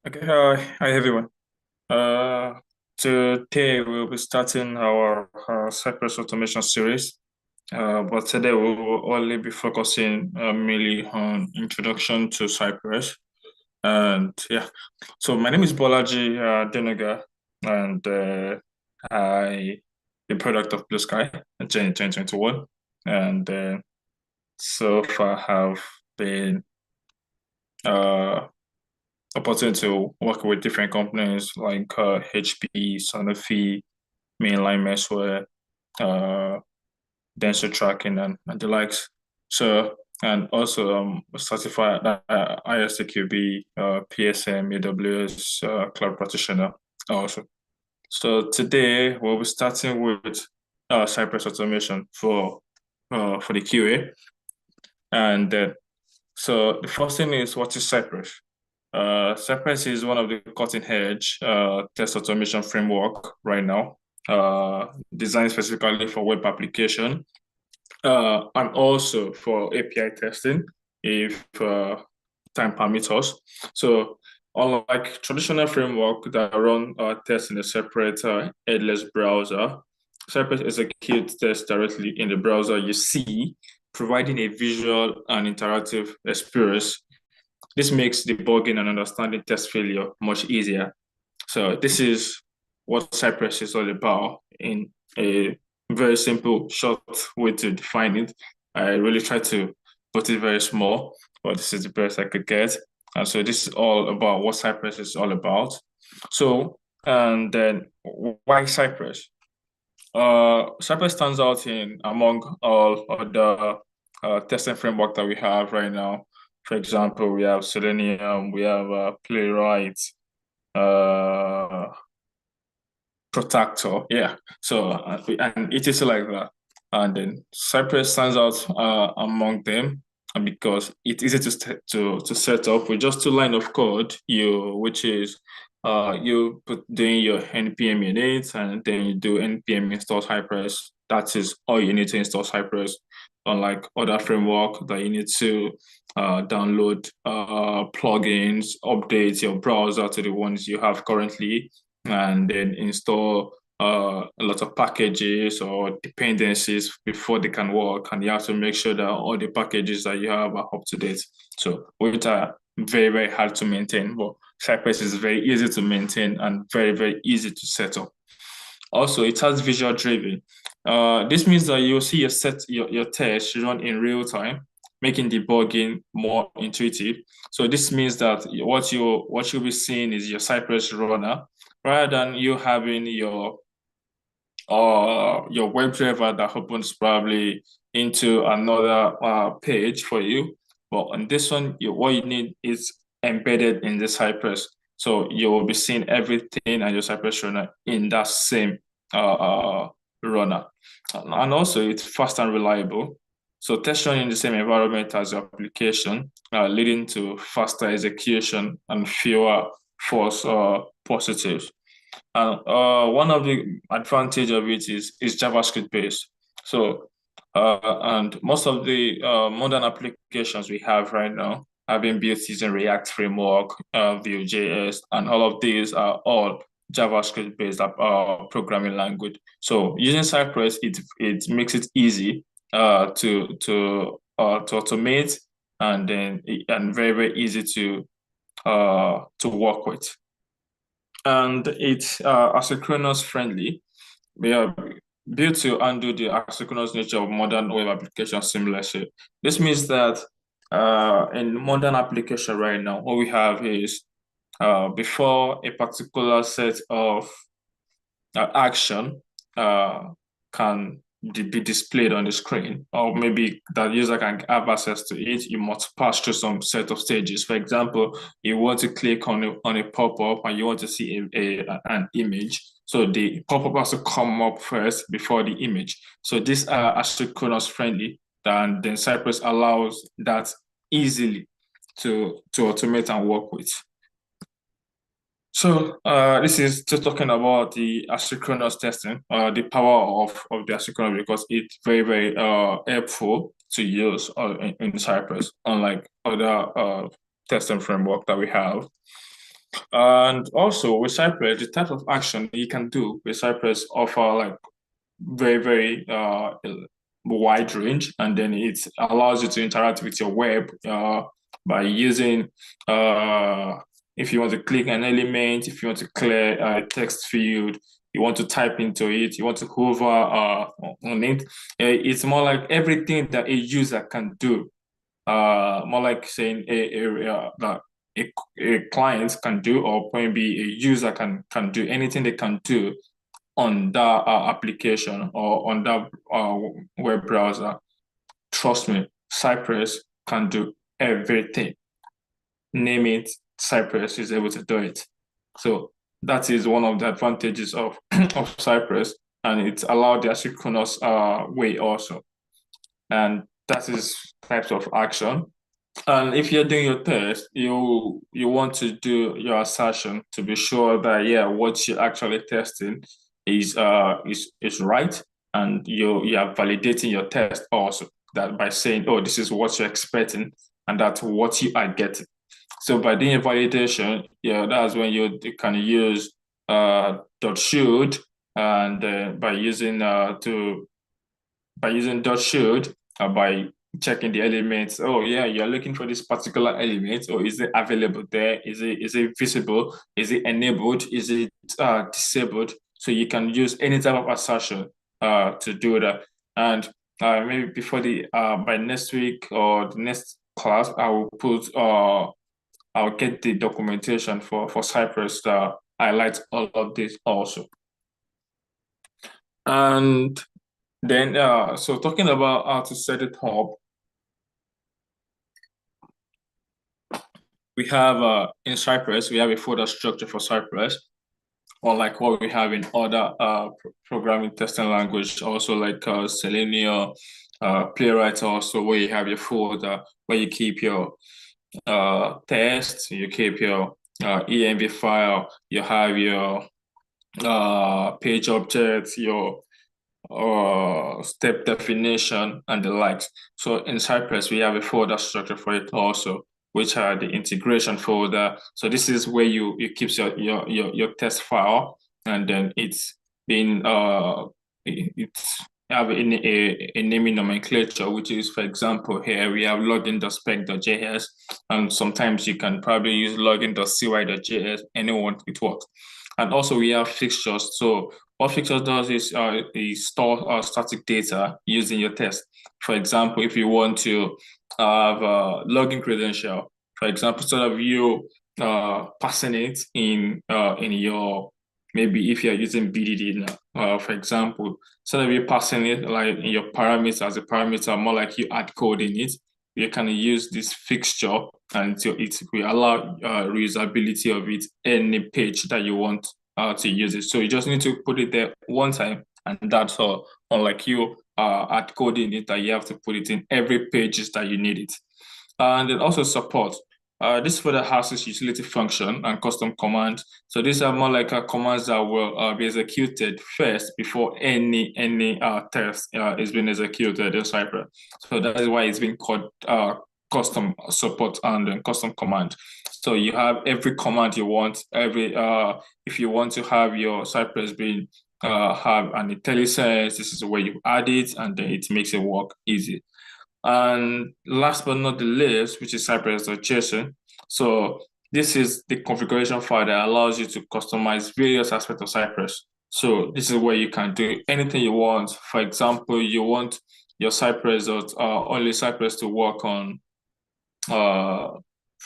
Okay, hi everyone. Uh, Today we'll be starting our Cypress Automation series. But today we will only be focusing mainly on introduction to Cypress. And yeah, so my name is Bolaji Denuga, and I the product of Blue Sky in 2021, and so far have been uh opportunity to work with different companies like HP, Sanofi, Mainline Messware, uh, Denso Tracking, and the likes. So, and also certified ISTQB, PSM, AWS, Cloud Practitioner also. So today we'll be starting with Cypress Automation for the QA. And so the first thing is, what is Cypress? Cypress is one of the cutting edge test automation framework right now, designed specifically for web application and also for API testing if time permits us. So unlike traditional framework that run tests in a separate headless browser, Cypress executes tests directly in the browser you see, providing a visual and interactive experience. This makes debugging and understanding test failure much easier. So this is what Cypress is all about in a very simple, short way to define it. I really try to put it very small, but this is the best I could get. And so this is all about what Cypress is all about. So, and then why Cypress? Cypress stands out in among all of the testing framework that we have right now. For example, we have Selenium, we have Playwright, uh, Protector, yeah. So and it is like that. And then Cypress stands out among them, and because it's easy to set up with just two line of code, which is you put doing your npm init and then you do npm install Cypress. That is all you need to install Cypress. Unlike other framework that you need to download plugins, update your browser to the ones you have currently, and then install a lot of packages or dependencies before they can work. And you have to make sure that all the packages that you have are up to date. So, which are very, very hard to maintain. But Cypress is very easy to maintain and very, very easy to set up. Also, it has visual driven. This means that you'll see your test run in real time, making debugging more intuitive. So this means that what you'll be seeing is your Cypress runner rather than you having your WebDriver that opens probably into another page for you. But on this one, what you need is embedded in the Cypress. So you will be seeing everything and your Cypress runner in that same runner. And also it's fast and reliable. So test run in the same environment as your application, leading to faster execution and fewer false positives. And one of the advantage of it is JavaScript based. So and most of the modern applications we have right now have been built using React framework, Vue.js, and all of these are all JavaScript based programming language. So using Cypress, it makes it easy to automate and very very easy to work with, and it's asynchronous friendly. We are built to undo the asynchronous nature of modern web applications seamlessly. This means that in modern application right now, what we have is before a particular set of action can be displayed on the screen, or maybe that user can have access to it, you must pass through some set of stages. For example, you want to click on a pop-up and you want to see an image. So the pop-up has to come up first before the image. So these are asynchronous friendly, and then Cypress allows that easily to automate and work with. So this is just talking about the asynchronous testing, the power of the asynchronous, because it's very, very helpful to use in Cypress, unlike other testing framework that we have. And also with Cypress, the type of action you can do with Cypress offer like very wide range, and then it allows you to interact with your web by using if you want to click an element, if you want to clear a text field, you want to type into it, you want to hover on it. It's more like everything that a user can do, more like saying that a client can do, or maybe a user can do anything they can do on that application or on that web browser. Trust me, Cypress can do everything. Name it, Cypress is able to do it. So that is one of the advantages of of Cypress, and it's allowed the asynchronous way also. And that is types of action. And if you're doing your test, you want to do your assertion to be sure that yeah, what you're actually testing is right, and you are validating your test also that by saying, oh, this is what you're expecting, and that's what you are getting. So by doing a validation, yeah, that's when you can use dot should, and by using dot should, by checking the elements. Oh yeah, you're looking for this particular element, or is it available there? Is it visible? Is it enabled? Is it disabled? So you can use any type of assertion to do that. And maybe before the by next week or the next class, I'll get the documentation for Cypress that highlights all of this also. And then, so talking about how to set it up, we have in Cypress, we have a folder structure for Cypress, unlike what we have in other programming testing language, also like Selenium, Playwright, also where you have your folder where you keep your tests, you keep your env file, you have your page objects, your step definition, and the likes. So in Cypress, we have a folder structure for it also, which are the integration folder. So this is where you keep your test file, and then it's have a naming nomenclature, which is, for example, here we have login.spec.js, and sometimes you can probably use login.cy.js, anyone it works. And also we have fixtures. So what fixtures does is store static data using your test. For example, if you want to have a login credential, for example, instead of you passing it in your, maybe if you're using BDD now, for example, instead of you passing it like in your parameters as a parameter, more like you add code in it, you can use this fixture, and it will allow reusability of it any page that you want to use it. So you just need to put it there one time, and that's all. Unlike you add code in it, that you have to put it in every pages that you need it. And then also support. This further houses utility function and custom commands. So these are more like commands that will be executed first before any test is being executed in Cypress. So that is why it's been called custom support and then custom command. So you have every command you want. If you want to have your Cypress being have an IntelliSense, this is where you add it, and then it makes it work easy. And last but not the least, which is Cypress.json. So this is the configuration file that allows you to customize various aspects of Cypress. So this is where you can do anything you want. For example, you want your Cypress or only Cypress to work on uh,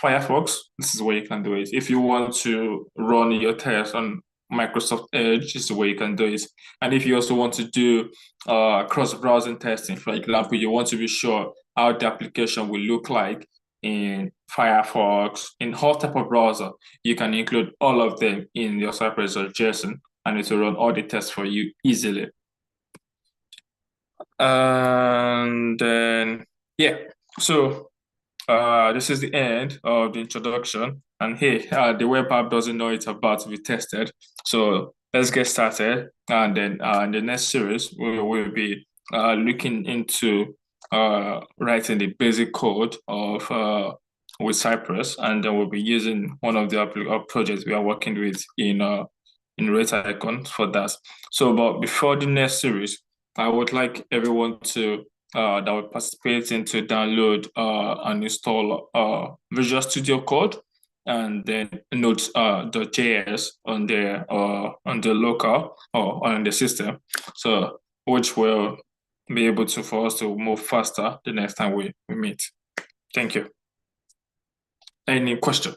Firefox. This is where you can do it. If you want to run your test on Microsoft Edge, this is where you can do it. And if you also want to do cross-browsing testing, for example, you want to be sure how the application will look like in Firefox, in all type of browser, you can include all of them in your Cypress or JSON, and it will run all the tests for you easily. And then, yeah, so this is the end of the introduction. And hey, the web app doesn't know it's about to be tested. So let's get started. And then in the next series, we will be looking into writing the basic code of with Cypress, and then we'll be using one of the projects we are working with in Rate Icon for that. So, but before the next series, I would like everyone to that will participate in to download and install Visual Studio Code and then Node .js on the local or on the system. So which will be able to for us to move faster the next time we meet. Thank you. Any question?